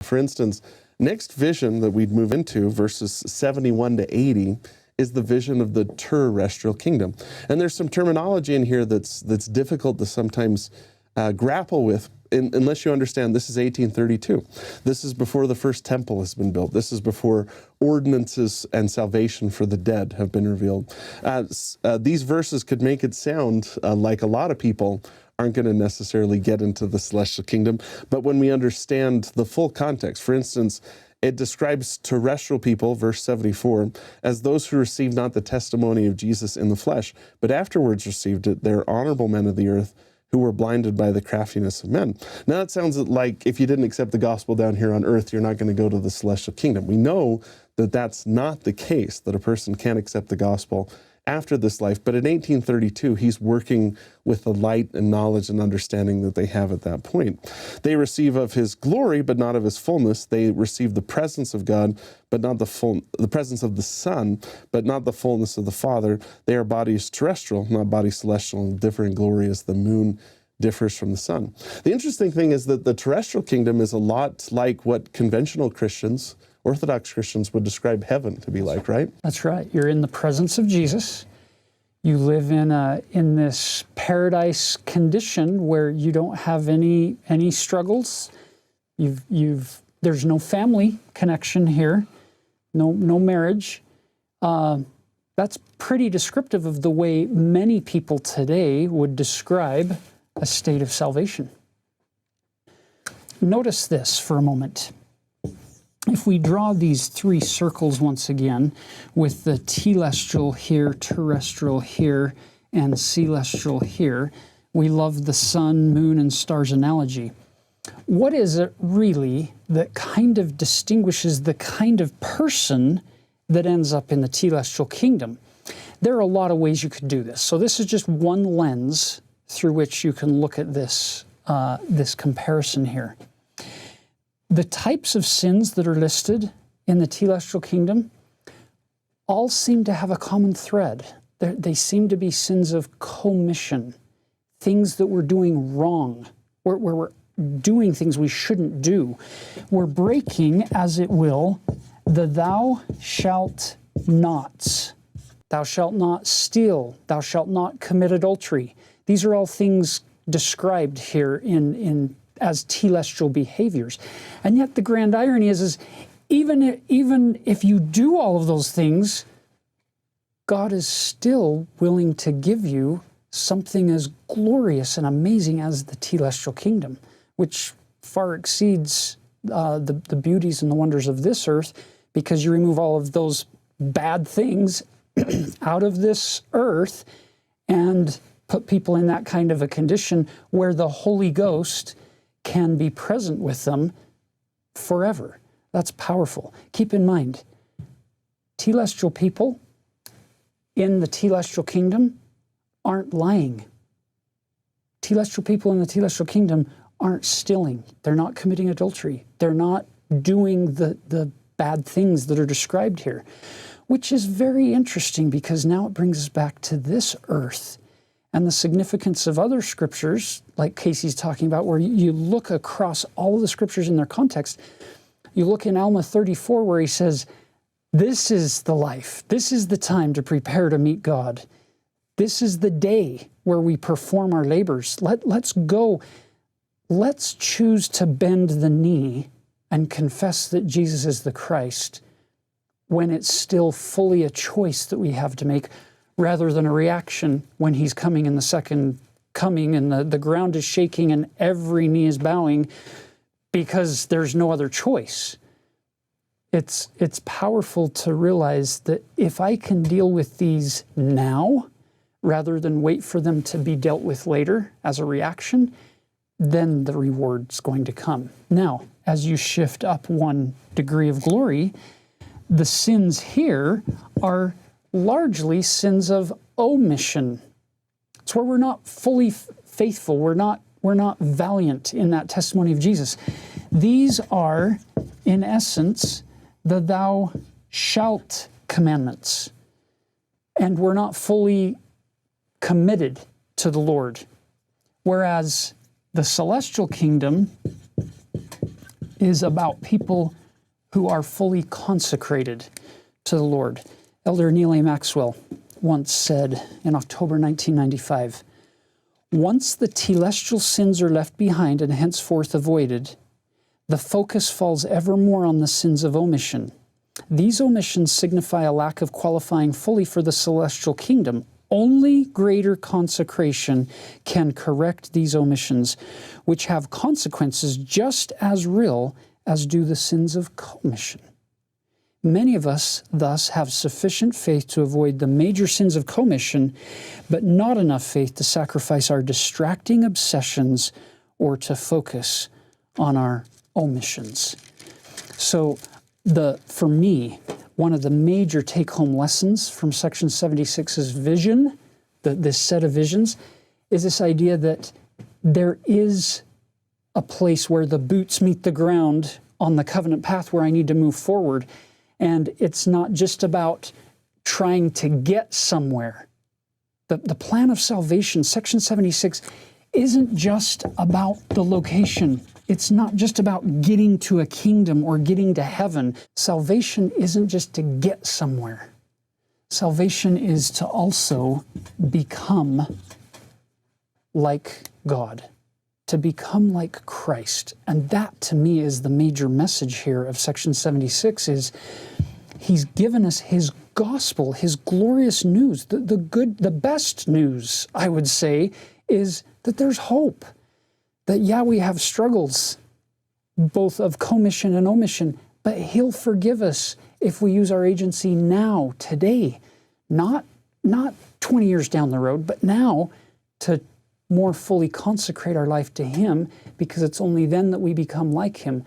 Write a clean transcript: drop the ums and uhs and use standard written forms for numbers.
For instance, next vision that we'd move into, verses 71 to 80, is the vision of the terrestrial kingdom. And there's some terminology in here that's difficult to sometimes grapple with, unless you understand this is 1832. This is before the first temple has been built. This is before ordinances and salvation for the dead have been revealed. These verses could make it sound like a lot of people aren't going to necessarily get into the celestial kingdom, but when we understand the full context, for instance, it describes terrestrial people, verse 74, as those who received not the testimony of Jesus in the flesh, but afterwards received it. They're honorable men of the earth who were blinded by the craftiness of men. Now that sounds like if you didn't accept the gospel down here on earth, you're not going to go to the celestial kingdom. We know that that's not the case, that a person can't accept the gospel after this life, but in 1832, he's working with the light and knowledge and understanding that they have at that point. They receive of his glory, but not of his fullness. They receive the presence of God, but not the presence of the Son, but not the fullness of the Father. They are bodies terrestrial, not bodies celestial, and differ in glory as the moon differs from the sun. The interesting thing is that the terrestrial kingdom is a lot like what conventional Christians, Orthodox Christians, would describe heaven to be like, right? That's right. You're in the presence of Jesus. You live in this paradise condition where you don't have any struggles. There's no family connection here, no marriage. That's pretty descriptive of the way many people today would describe a state of salvation. Notice this for a moment. If we draw these three circles once again, with the telestial here, terrestrial here, and celestial here, we love the sun, moon, and stars analogy. What is it really that kind of distinguishes the kind of person that ends up in the telestial kingdom? There are a lot of ways you could do this. So this is just one lens through which you can look at this, this comparison here. The types of sins that are listed in the telestial kingdom all seem to have a common thread. They seem to be sins of commission, things that we're doing wrong, where we're doing things we shouldn't do. We're breaking, as it will, the thou shalt nots. Thou shalt not steal. Thou shalt not commit adultery. These are all things described here as telestial behaviors. And yet the grand irony is even if you do all of those things, God is still willing to give you something as glorious and amazing as the telestial kingdom, which far exceeds the beauties and the wonders of this earth, because you remove all of those bad things out of this earth and put people in that kind of a condition where the Holy Ghost can be present with them forever. That's powerful. Keep in mind, telestial people in the telestial kingdom aren't lying. Telestial people in the telestial kingdom aren't stealing. They're not committing adultery. They're not doing the bad things that are described here, which is very interesting because now it brings us back to this earth and the significance of other scriptures, like Casey's talking about, where you look across all of the scriptures in their context. You look in Alma 34 where he says, this is the life. This is the time to prepare to meet God. This is the day where we perform our labors. Let's go. Let's choose to bend the knee and confess that Jesus is the Christ when it's still fully a choice that we have to make, rather than a reaction when he's coming in the second coming and the ground is shaking and every knee is bowing because there's no other choice. It's powerful to realize that if I can deal with these now, rather than wait for them to be dealt with later as a reaction, then the reward's going to come. Now, as you shift up one degree of glory, the sins here are largely sins of omission. It's where we're not fully faithful. We're not valiant in that testimony of Jesus. These are, in essence, the thou shalt commandments. And we're not fully committed to the Lord. Whereas the celestial kingdom is about people who are fully consecrated to the Lord. Elder Neal A. Maxwell once said in October 1995, "Once the telestial sins are left behind and henceforth avoided, the focus falls ever more on the sins of omission. These omissions signify a lack of qualifying fully for the celestial kingdom. Only greater consecration can correct these omissions, which have consequences just as real as do the sins of commission. Many of us, thus, have sufficient faith to avoid the major sins of commission, but not enough faith to sacrifice our distracting obsessions or to focus on our omissions." So, for me, one of the major take-home lessons from Section 76's vision, this set of visions, is this idea that there is a place where the boots meet the ground on the covenant path where I need to move forward. And it's not just about trying to get somewhere. The plan of salvation, Section 76, isn't just about the location. It's not just about getting to a kingdom or getting to heaven. Salvation isn't just to get somewhere. Salvation is to also become like God, to become like Christ. And that, to me, is the major message here of Section 76, is He's given us His gospel, His glorious news. The best news, I would say, is that there's hope. That, yeah, we have struggles, both of commission and omission, but He'll forgive us if we use our agency now, today, not 20 years down the road, but now, to more fully consecrate our life to Him, because it's only then that we become like Him.